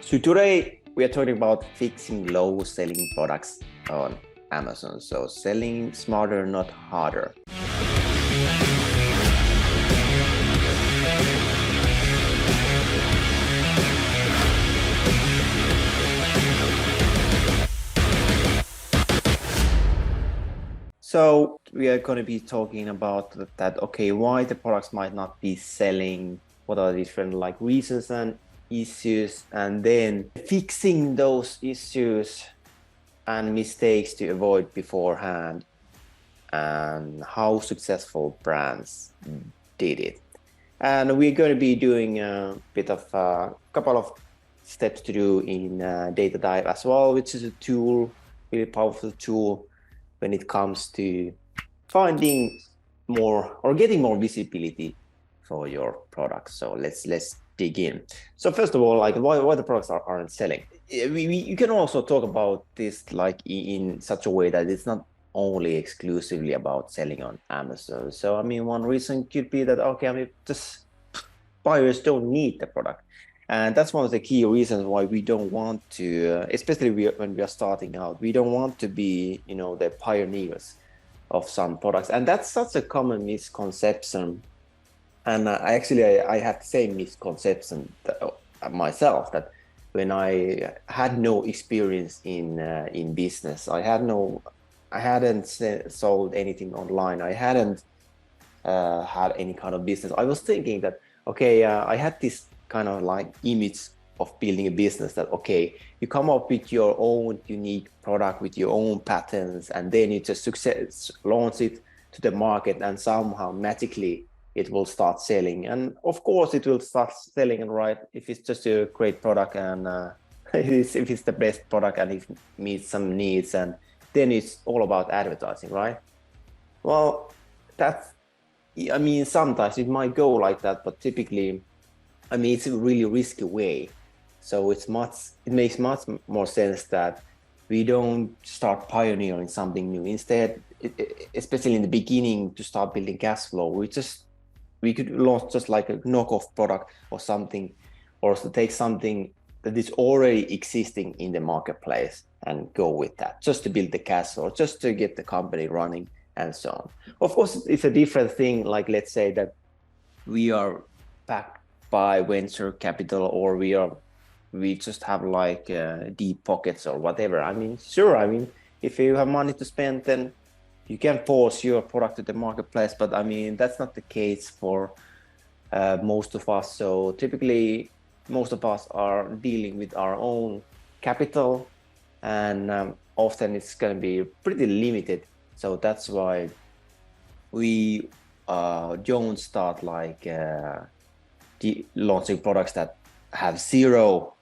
So today we are talking about fixing low selling products on Amazon. So selling smarter, not harder. So we are going to be talking about that, okay, why the products might not be selling, what are the different reasons and issues, and then fixing those issues and mistakes to avoid beforehand, and how successful brands did it. And we're going to be doing a bit of a couple of steps to do in Data Dive as well, which is a tool, really powerful tool when it comes to finding more or getting more visibility for your products. So let's dig in. So first of all, why the products aren't selling. You can also talk about this in such a way that it's not only exclusively about selling on Amazon. So I mean, one reason could be that, okay, I mean, just buyers don't need the product. And that's one of the key reasons why we don't want to, especially when we are starting out, we don't want to be, the pioneers of some products. And that's such a common misconception. And I have the same misconception myself, that when I had no experience in business, I hadn't sold anything online. I hadn't had any kind of business. I was thinking that, okay, I had this kind of image of building a business that, okay, you come up with your own unique product with your own patents, and then you just launch it to the market, and somehow magically it will start selling. And of course it will start selling, right, if it's just a great product, and if it's the best product and it meets some needs, and then it's all about advertising, right? Well, sometimes it might go like that, but typically, it's a really risky way. So it makes much more sense that we don't start pioneering something new. Instead, especially in the beginning, to start building cash flow, we could launch just like a knockoff product or something, or to take something that is already existing in the marketplace and go with that, just to build the cash flow, just to get the company running and so on. Of course, it's a different thing. Like, let's say that we are backed by venture capital, or we just have deep pockets or whatever. Sure, if you have money to spend, then you can force your product to the marketplace, but that's not the case for most of us. So typically most of us are dealing with our own capital, and often it's going to be pretty limited. So that's why we don't start launching products that have zero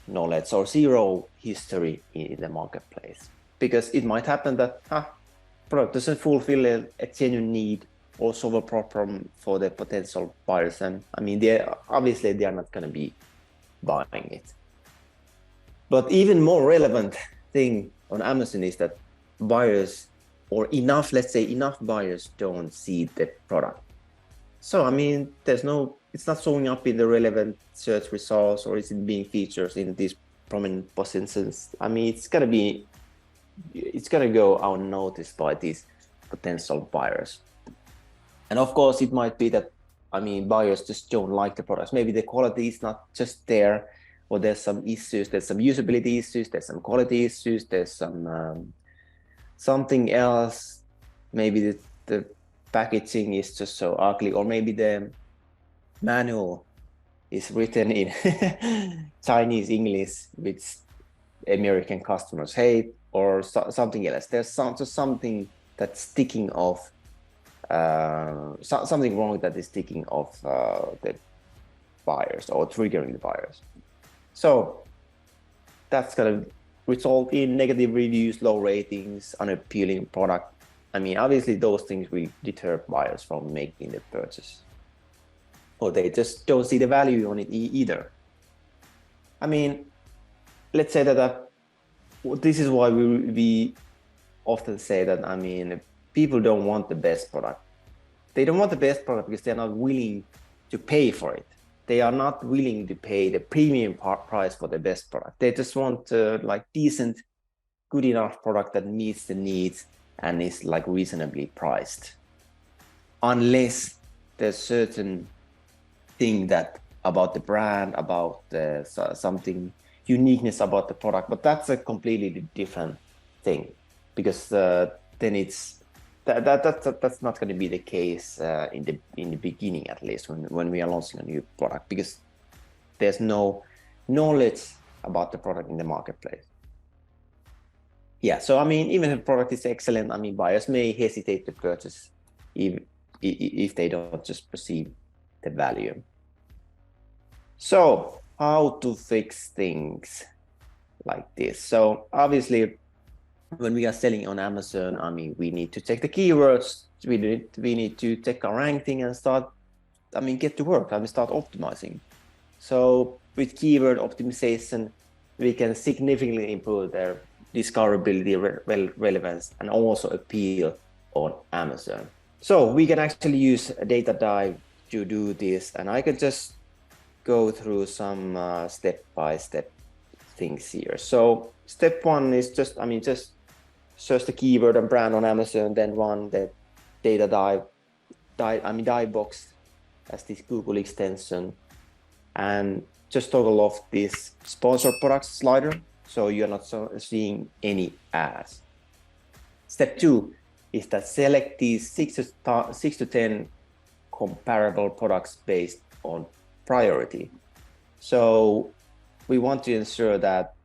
knowledge or zero history in the marketplace, because it might happen that product doesn't fulfill a genuine need or solve a problem for the potential buyers, and obviously they are not going to be buying it. But even more relevant thing on Amazon is that buyers, or enough buyers, don't see the product. So it's not showing up in the relevant search results, or is it being featured in these prominent positions. It's gonna go unnoticed by these potential buyers. And of course, it might be that buyers just don't like the products. Maybe the quality is not just there, or there's some issues. There's some usability issues. There's some quality issues. There's some something else. Maybe the packaging is just so ugly, or maybe the manual is written in Chinese English, which American customers hate, or something else. There's something that's sticking off, something wrong that is sticking off the buyers, or triggering the buyers. So that's gonna result in negative reviews, low ratings, unappealing product. Obviously those things will deter buyers from making the purchase, or they just don't see the value on it either. Let's say that this is why we often say that people don't want the best product. They don't want the best product because they're not willing to pay for it. they are not willing to pay the premium price for the best product. They just want like decent, good enough product that meets the needs and is like reasonably priced. Unless there's certain thing that about the brand, about something uniqueness about the product, but that's a completely different thing, because then it's that's not going to be the case in the beginning, at least when we are launching a new product, because there's no knowledge about the product in the marketplace. Yeah, so I mean, even if the product is excellent, I mean, buyers may hesitate to purchase if they don't just perceive the value. So how to fix things like this? So obviously, when we are selling on Amazon, I mean, we need to check the keywords, we need to check our ranking and start, I mean, get to work, I mean, start optimizing. So with keyword optimization, we can significantly improve their discoverability, relevance, and also appeal on Amazon. So we can actually use a data dive to do this, and I can just go through some step-by-step things here. So step one is just, I mean, just search the keyword and brand on Amazon, then run the data dive box as this Google extension, and just toggle off this sponsored products slider, so you're not seeing any ads. Step two is that select these 6 to 10 comparable products based on priority. So we want to ensure that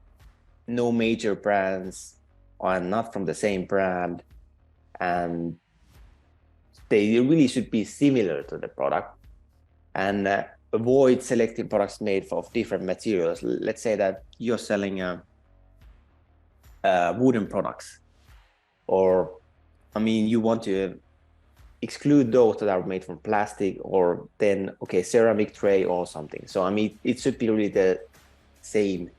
no major brands are not from the same brand, and they really should be similar to the product, and avoid selecting products made of different materials. Let's say that you're selling wooden products, or I mean, you want to exclude those that are made from plastic, or then, okay, ceramic tray or something. So I mean, it should be really the same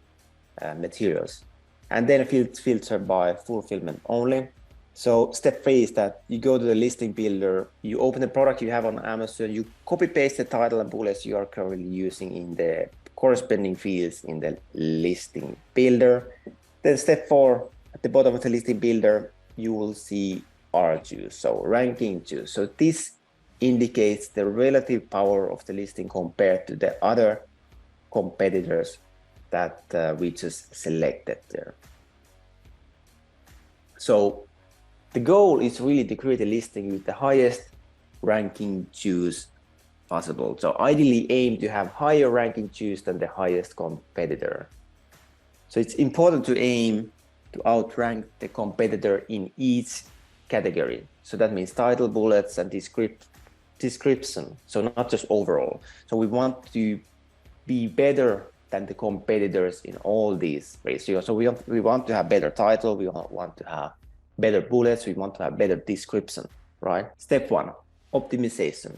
materials. And then filter by fulfillment only. So step 3 is that you go to the listing builder, you open the product you have on Amazon, you copy paste the title and bullets you are currently using in the corresponding fields in the listing builder. Then step 4, at the bottom of the listing builder, you will see RJUs, so ranking juice. So this indicates the relative power of the listing compared to the other competitors that we just selected there. So the goal is really to create a listing with the highest ranking juice possible. So ideally aim to have higher ranking juice than the highest competitor. So it's important to aim to outrank the competitor in each category. So that means title, bullets, and description. So not just overall. So we want to be better than the competitors in all these ratios. So we want to have better title, we want to have better bullets, we want to have better description, right? Step 1, optimization.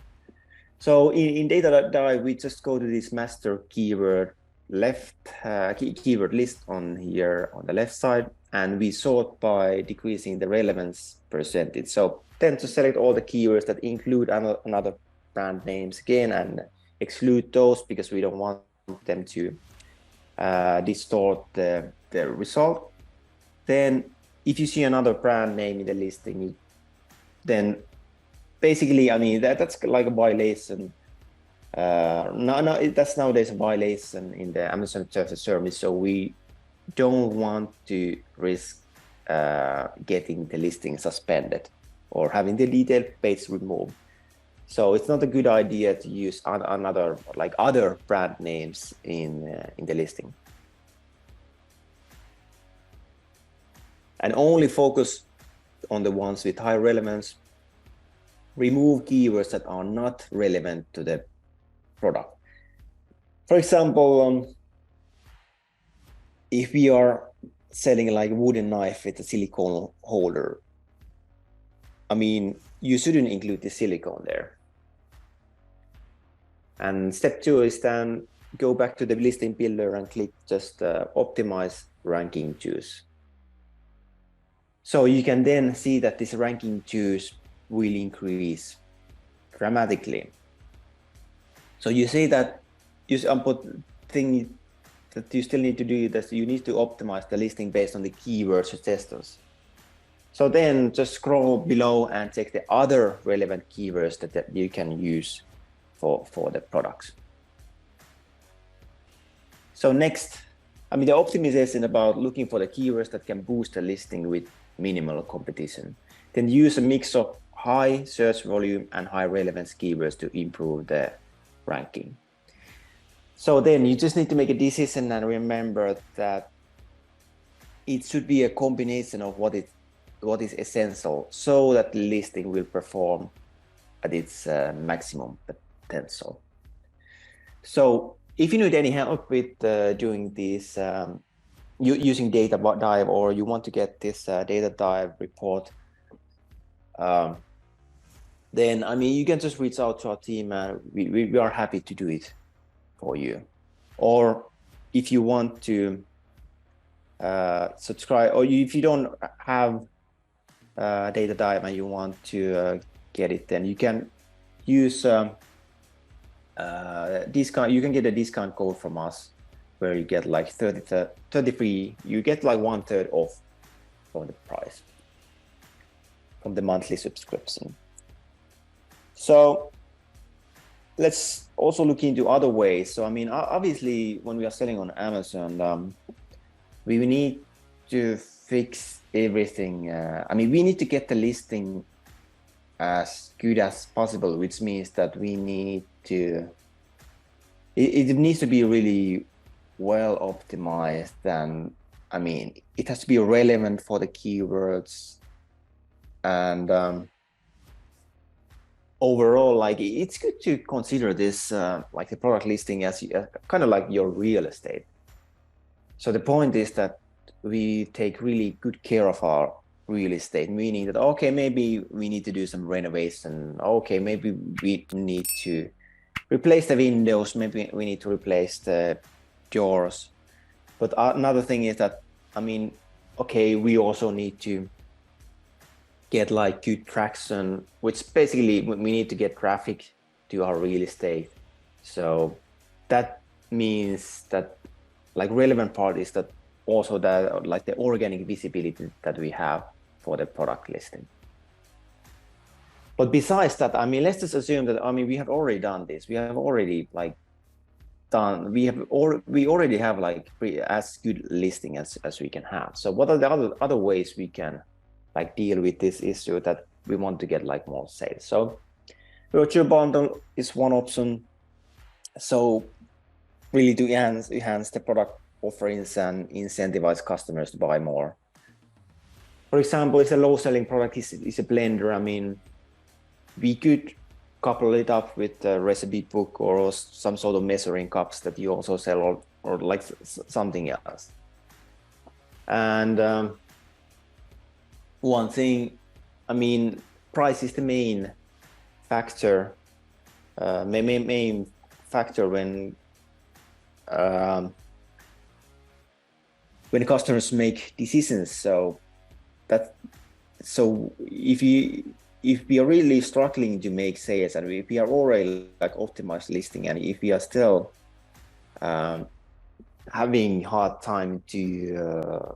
So in data dive, we just go to this master keyword keyword list on here on the left side, and we sort by decreasing the relevance percentage. So then to select all the keywords that include another brand names again, and exclude those because we don't want them to distort the result. Then if you see another brand name in the listing, then basically, I mean, that's like a violation. That's nowadays a violation in the Amazon Terms of Service. So we don't want to risk getting the listing suspended or having the detailed page removed. So it's not a good idea to use other brand names in the listing. And only focus on the ones with high relevance. Remove keywords that are not relevant to the product. For example, if we are selling like a wooden knife with a silicone holder, I mean, you shouldn't include the silicone there. And step 2 is then go back to the listing builder and click just optimize ranking juice. So you can then see that this ranking juice will increase dramatically. So you see that But thing that you still need to do is you need to optimize the listing based on the keyword suggestions. So then just scroll below and check the other relevant keywords that you can use for the products. So next, the optimization about looking for the keywords that can boost the listing with minimal competition. Then use a mix of high search volume and high relevance keywords to improve the ranking. So then you just need to make a decision and remember that it should be a combination of what is essential so that the listing will perform at its maximum potential. So if you need any help with doing this, using data dive, or you want to get this data dive report, then you can just reach out to our team and we are happy to do it for you. Or if you want to subscribe, or if you don't have data dive and you want to get it, then you can use discount. You can get a discount code from us where you get like 33, you get like 1/3 off from the price from the monthly subscription. So let's also look into other ways. So obviously when we are selling on Amazon, we need to fix everything. We need to get the listing as good as possible, which means that we need to, it needs to be really well optimized, and it has to be relevant for the keywords, and overall, like, it's good to consider this like the product listing as kind of like your real estate. So the point is that we take really good care of our real estate, meaning that, okay, maybe we need to do some renovation. Okay, maybe we need to replace the windows. Maybe we need to replace the doors. But another thing is that, okay, we also need to get like good traction, which basically we need to get traffic to our real estate. So that means that, like, relevant part is that also that, like, the organic visibility that we have for the product listing. But besides that, let's just assume that, we have already done this. We have already we already have like as good listing as we can have. So what are the other ways we can like deal with this issue that we want to get like more sales? So virtual bundle is one option. So really to enhance the product offerings and incentivize customers to buy more. For example, if a low selling product is a blender, we could couple it up with a recipe book or some sort of measuring cups that you also sell, or like something else. And one thing, price is the main factor, main factor when customers make decisions. So if we are really struggling to make sales, and if we are already like optimized listing, and if we are still having hard time to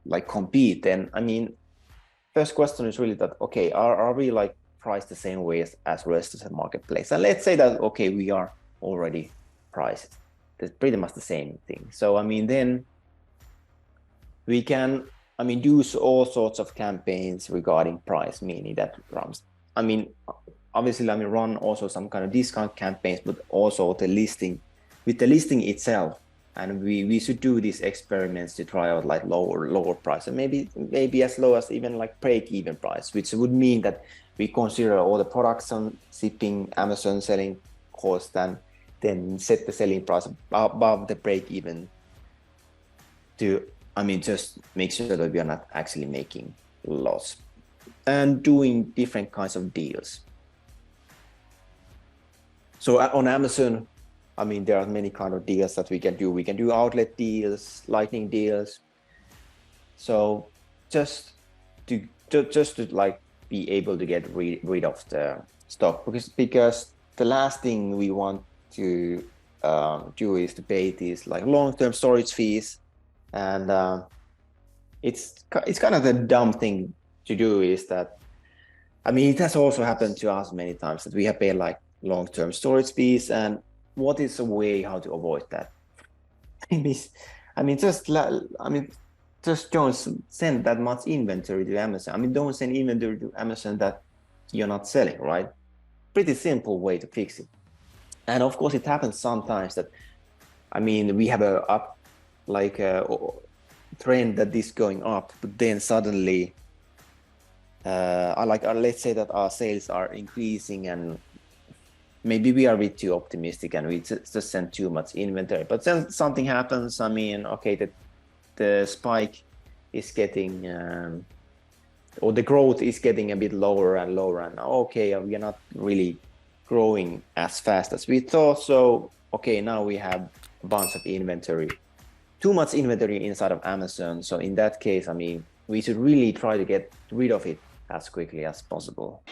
like compete, then first question is really that, okay, are we like priced the same way as rest of the marketplace? And let's say that, okay, we are already priced, that's pretty much the same thing. So then we can do all sorts of campaigns regarding price, meaning that obviously run also some kind of discount campaigns, but also the listing itself. And we should do these experiments to try out like lower price, and maybe as low as even like break-even price, which would mean that we consider all the production, shipping, Amazon selling cost, and then set the selling price above the break-even to just make sure that we are not actually making loss, and doing different kinds of deals. So on Amazon, there are many kind of deals that we can do. We can do outlet deals, lightning deals. So just to like be able to get rid of the stock, because the last thing we want to do is to pay these like long-term storage fees, and it's kind of the dumb thing to do. Is that, I mean, it has also happened to us many times that we have paid like long-term storage fees, and what is a way how to avoid that? I mean, just don't send that much inventory to Amazon. I mean, don't send inventory to Amazon that you're not selling, right? Pretty simple way to fix it. And of course, it happens sometimes that, I mean, we have a trend that is going up, but then suddenly, let's say that our sales are increasing, and maybe we are a bit too optimistic and we just send too much inventory. But then something happens. I mean, okay, the spike is getting, or the growth is getting a bit lower and lower, and okay, we are not really growing as fast as we thought. So, okay, now we have a bunch of inventory, too much inventory inside of Amazon. So in that case, I mean, we should really try to get rid of it as quickly as possible.